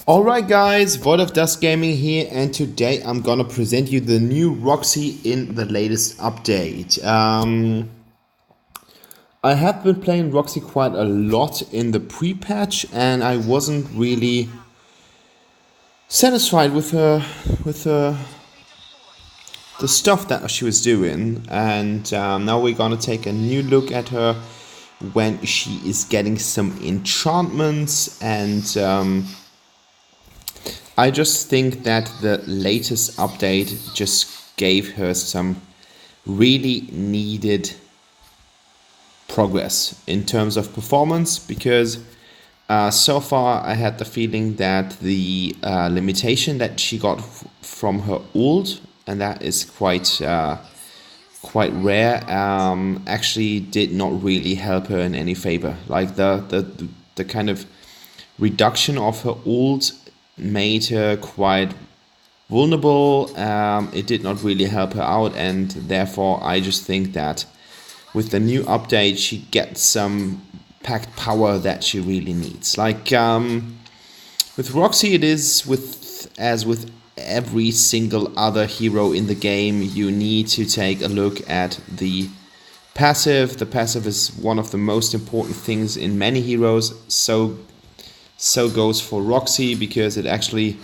Alright guys, Void of Dust Gaming here, and today I'm gonna present you the new Roxy in the latest update. I have been playing Roxy quite a lot in the pre-patch, and I wasn't really satisfied with the stuff that she was doing, and now we're gonna take a new look at her when she is getting some enchantments and I just think that the latest update just gave her some really needed progress in terms of performance, because so far I had the feeling that the limitation that she got from her ult, and that is quite rare, actually did not really help her in any favor. Like the kind of reduction of her ult made her quite vulnerable. It did not really help her out, and therefore I just think that with the new update she gets some packed power that she really needs. Like with Roxy, it is as with every single other hero in the game, you need to take a look at the passive. The passive is one of the most important things in many heroes. So goes for Roxy, because it actually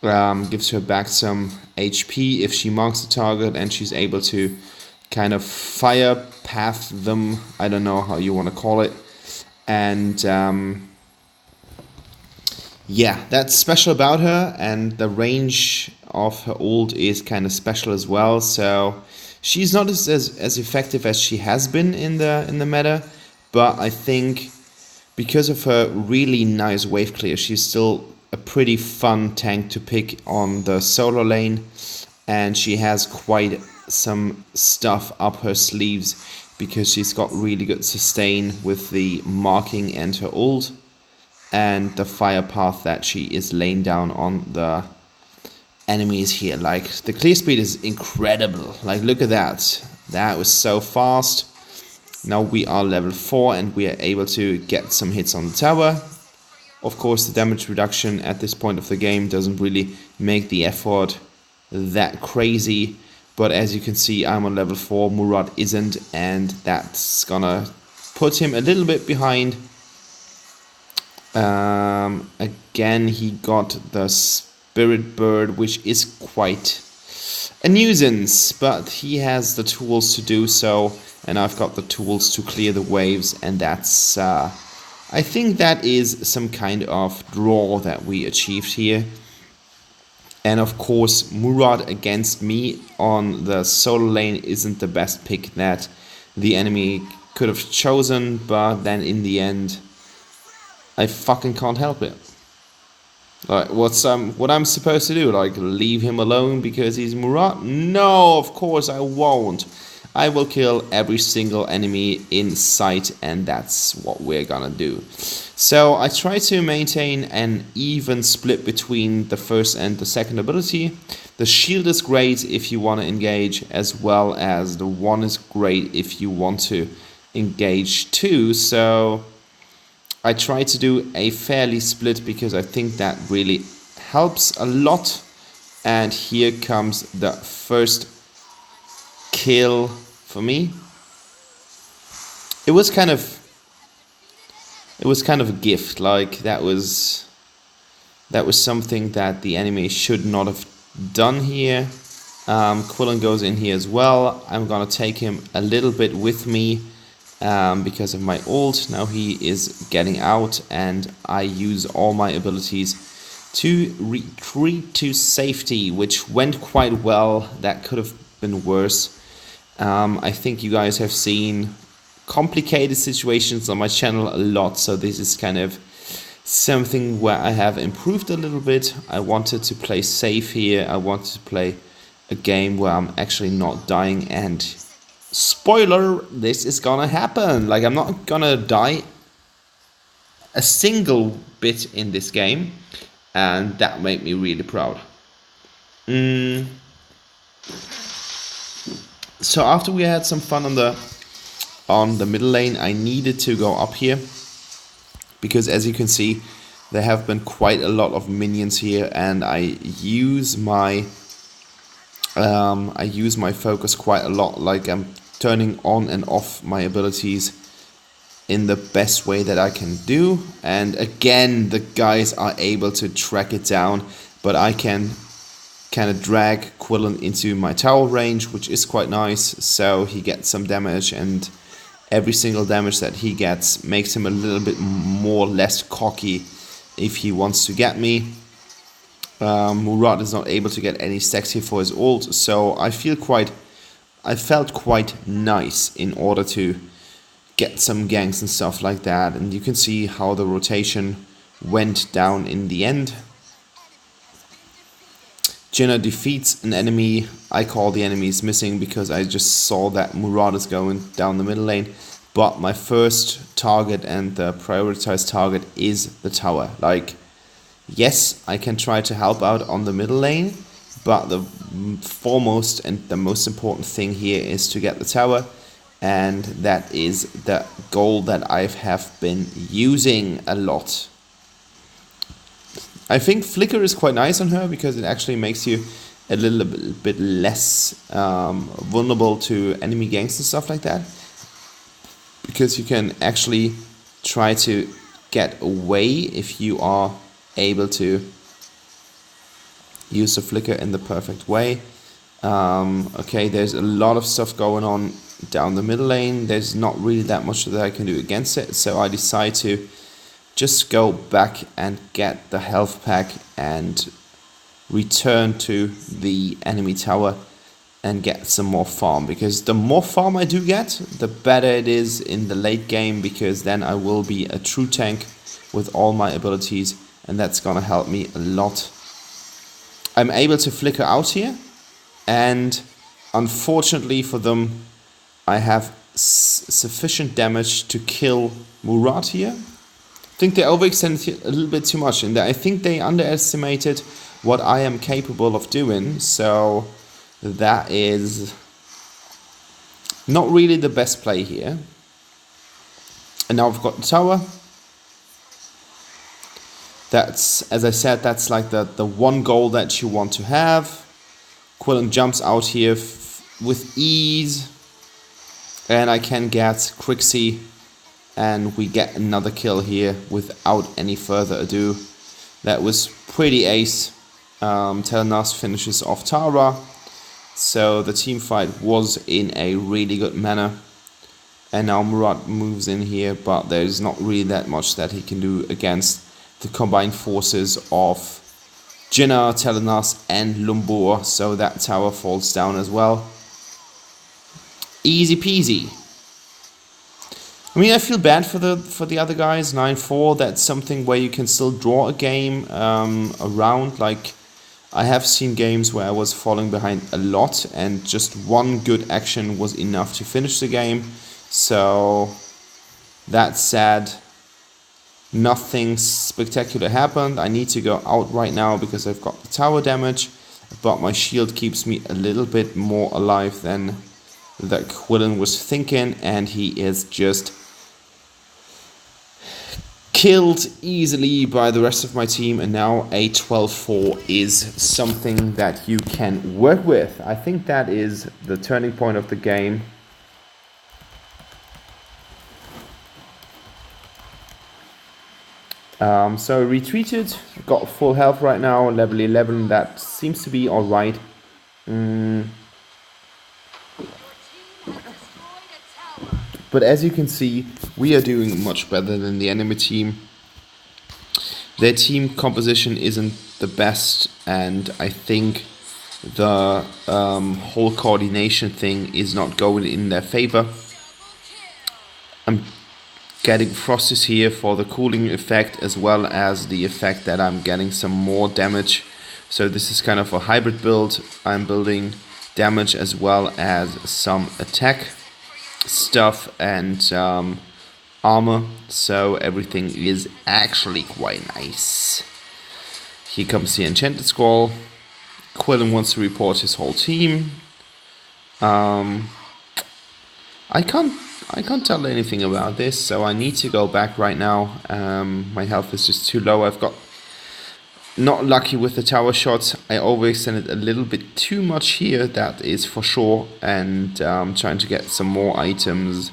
gives her back some HP if she marks the target, and she's able to kind of fire path them. I don't know how you want to call it. And yeah, that's special about her, and the range of her ult is kind of special as well. So she's not as effective as she has been in the meta, but I think because of her really nice wave clear, she's still a pretty fun tank to pick on the solo lane, and she has quite some stuff up her sleeves because she's got really good sustain with the marking and her ult, and the fire path that she is laying down on the enemies here. Like, the clear speed is incredible. Like, look at that. That was so fast. Now we are level 4 and we are able to get some hits on the tower. Of course, the damage reduction at this point of the game doesn't really make the effort that crazy, but as you can see, I'm on level 4, Murad isn't, and that's gonna put him a little bit behind. Again, he got the Spirit Bird, which is quite a nuisance, but he has the tools to do so, and I've got the tools to clear the waves, and that's I think that is some kind of draw that we achieved here. And of course, Murad against me on the solo lane isn't the best pick that the enemy could have chosen, but then in the end I fucking can't help it. Like, what I'm supposed to do? Like, leave him alone because he's Murad? No, of course I won't. I will kill every single enemy in sight, and that's what we're gonna do. So I try to maintain an even split between the first and the second ability. The shield is great if you want to engage, as well as the one is great if you want to engage too. So I try to do a fairly split because I think that really helps a lot. And here comes the first kill for me. It was kind of a gift. Like, that was something that the enemy should not have done here. Quillen goes in here as well. I'm gonna take him a little bit with me because of my ult. Now he is getting out, and I use all my abilities to retreat to safety, which went quite well. That could have been worse. I think you guys have seen complicated situations on my channel a lot, so this is kind of something where I have improved a little bit. I wanted to play safe here. I wanted to play a game where I'm actually not dying, and spoiler, this is gonna happen. Like, I'm not gonna die a single bit in this game, and that made me really proud. So after we had some fun on the middle lane, I needed to go up here, because as you can see, There have been quite a lot of minions here, and I use my focus quite a lot. Like, I'm turning on and off my abilities in the best way that I can do. And again, the guys are able to track it down, but I can kind of drag Quillen into my tower range, which is quite nice. So he gets some damage, and every single damage that he gets makes him a little bit more less cocky if he wants to get me. Murat is not able to get any stacks here for his ult, so I felt quite nice in order to get some ganks and stuff like that. And you can see how the rotation went down in the end. Jinna defeats an enemy. I call the enemies missing because I just saw that Murat is going down the middle lane. But my first target and the prioritized target is the tower. Like, yes, I can try to help out on the middle lane, but the foremost and the most important thing here is to get the tower. And that is the goal that I have been using a lot. I think Flicker is quite nice on her because it actually makes you a little bit less vulnerable to enemy ganks and stuff like that. Because you can actually try to get away if you are able to use the Flicker in the perfect way. Okay, there's a lot of stuff going on down the middle lane. There's not really that much that I can do against it, so I decide to just go back and get the health pack and return to the enemy tower and get some more farm, because the more farm I do get, the better it is in the late game, because then I will be a true tank with all my abilities, and that's gonna help me a lot. I'm able to flicker out here, and unfortunately for them, I have sufficient damage to kill Murat here. I think they overextended a little bit too much, and I think they underestimated what I am capable of doing, so that is not really the best play here. And now I've got the tower. That's, as I said, that's like the one goal that you want to have. Quillen jumps out here with ease, and I can get Crixie, and we get another kill here without any further ado. That was pretty ace. Telenas finishes off Tara, so the team fight was in a really good manner. And now Murat moves in here, but there's not really that much that he can do against the combined forces of Jinna, Telenas and Lumbur, so that tower falls down as well. Easy peasy. I mean, I feel bad for the other guys. 9-4, that's something where you can still draw a game around. Like, I have seen games where I was falling behind a lot and just one good action was enough to finish the game. So that's sad. Nothing spectacular happened. I need to go out right now because I've got the tower damage, but my shield keeps me a little bit more alive than that Quillen was thinking, and he is just killed easily by the rest of my team. And now a 12-4 is something that you can work with. I think that is the turning point of the game. So I retreated, got full health right now, level 11, that seems to be alright. But as you can see, we are doing much better than the enemy team. Their team composition isn't the best, and I think the whole coordination thing is not going in their favor. I'm getting Frosties here for the cooling effect, as well as the effect that I'm getting some more damage. So this is kind of a hybrid build. I'm building damage as well as some attack stuff and armor, so everything is actually quite nice. Here comes the Enchanted Scroll. Quillen wants to report his whole team. I can't I can't tell anything about this, so I need to go back right now. My health is just too low. I've got not lucky with the tower shots. I overextended a little bit too much here, that is for sure, and trying to get some more items,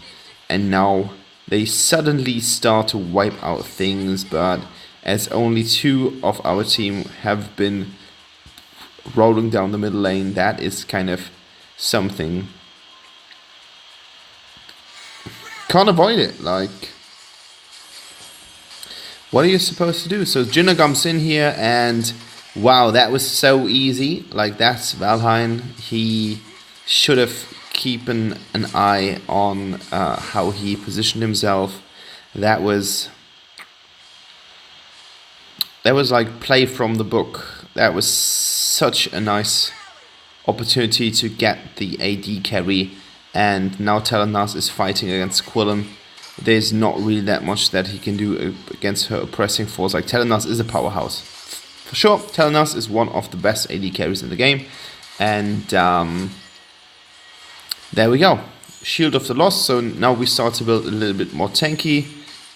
and now they suddenly start to wipe out things, but as only 2 of our team have been rolling down the middle lane, that is kind of something. Can't avoid it, like, what are you supposed to do? So Jinna comes in here, and wow, that was so easy. Like, that's Valheim. He should have keeping an eye on how he positioned himself. That was like play from the book. That was such a nice opportunity to get the AD carry. And now Telenas is fighting against Quillen. There's not really that much that he can do against her oppressing force. Like, Telenas is a powerhouse. For sure, Telenas is one of the best AD carries in the game. And there we go. Shield of the Lost. So now we start to build a little bit more tanky.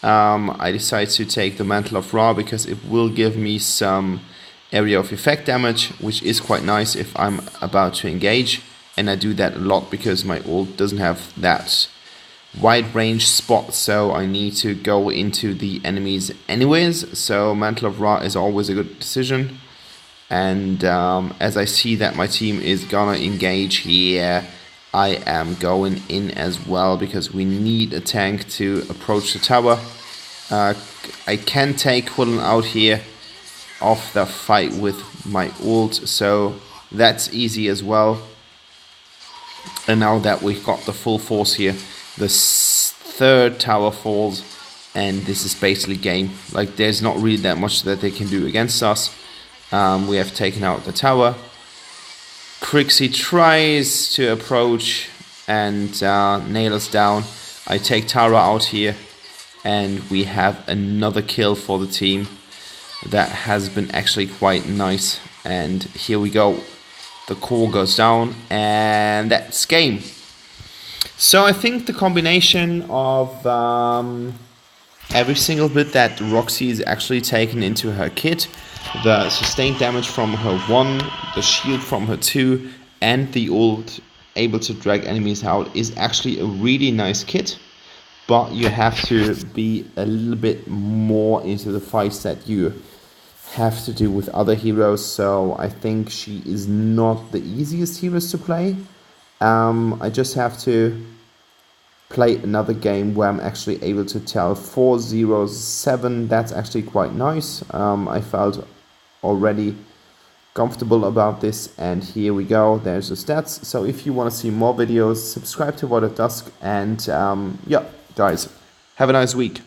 I decided to take the Mantle of RoV because it will give me some area of effect damage, which is quite nice if I'm about to engage. And I do that a lot because my ult doesn't have that wide range spot, so I need to go into the enemies anyways. So Mantle of RoV is always a good decision. And as I see that my team is gonna engage here, I am going in as well because we need a tank to approach the tower. I can take Quillen out here off the fight with my ult, so that's easy as well. And now that we've got the full force here, the 3rd tower falls, and this is basically game. Like, there's not really that much that they can do against us. We have taken out the tower. Crixie tries to approach and nail us down. I take Tara out here, and we have another kill for the team. That has been actually quite nice. And here we go. The core goes down, and that's game. So I think the combination of every single bit that Roxy is actually taken into her kit, the sustained damage from her 1, the shield from her 2, and the ult able to drag enemies out is actually a really nice kit. But you have to be a little bit more into the fights that you have to do with other heroes, so I think she is not the easiest heroes to play. I just have to play another game where I'm actually able to tell 4-0-7. That's actually quite nice. I felt already comfortable about this, and here we go. There's the stats. So if you want to see more videos, subscribe to Void of Dusk, and yeah, guys, have a nice week.